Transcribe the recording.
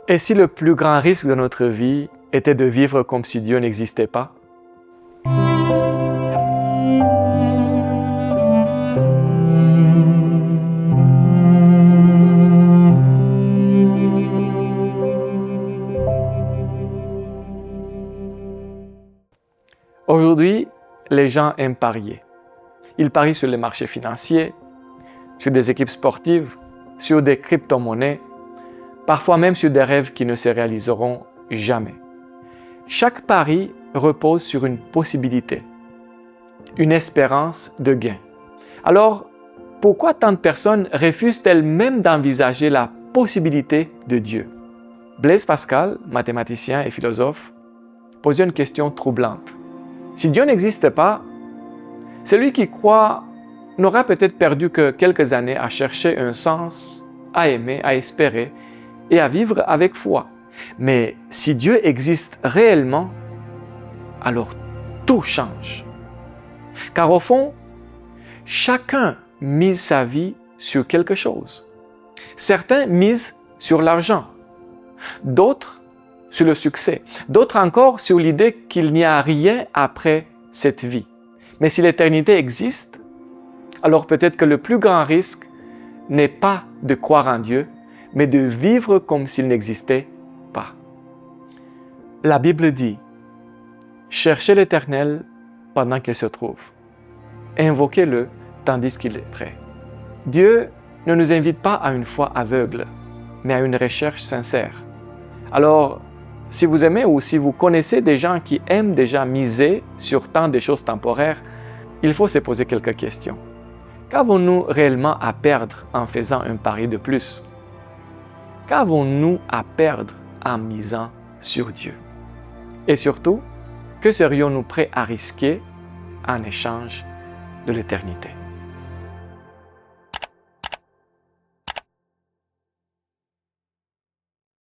Et si le plus grand risque de notre vie était de vivre comme si Dieu n'existait pas? Aujourd'hui, les gens aiment parier. Ils parient sur les marchés financiers, sur des équipes sportives, sur des crypto-monnaies, parfois même sur des rêves qui ne se réaliseront jamais. Chaque pari repose sur une possibilité, une espérance de gain. Alors, pourquoi tant de personnes refusent-elles même d'envisager la possibilité de Dieu? Blaise Pascal, mathématicien et philosophe, posait une question troublante. Si Dieu n'existe pas, celui qui croit n'aura peut-être perdu que quelques années à chercher un sens, à aimer, à espérer et à vivre avec foi. Mais si Dieu existe réellement, alors tout change. Car au fond, chacun mise sa vie sur quelque chose. Certains misent sur l'argent, d'autres sur le succès, d'autres encore sur l'idée qu'il n'y a rien après cette vie. Mais si l'éternité existe, alors peut-être que le plus grand risque n'est pas de croire en Dieu, mais de vivre comme s'il n'existait pas. La Bible dit, « Cherchez l'Éternel pendant qu'il se trouve. Invoquez-le tandis qu'il est prêt. » Dieu ne nous invite pas à une foi aveugle, mais à une recherche sincère. Alors, si vous aimez ou si vous connaissez des gens qui aiment déjà miser sur tant de choses temporaires, il faut se poser quelques questions. Qu'avons-nous réellement à perdre en faisant un pari de plus? Qu'avons-nous à perdre en misant sur Dieu? Et surtout, que serions-nous prêts à risquer en échange de l'éternité?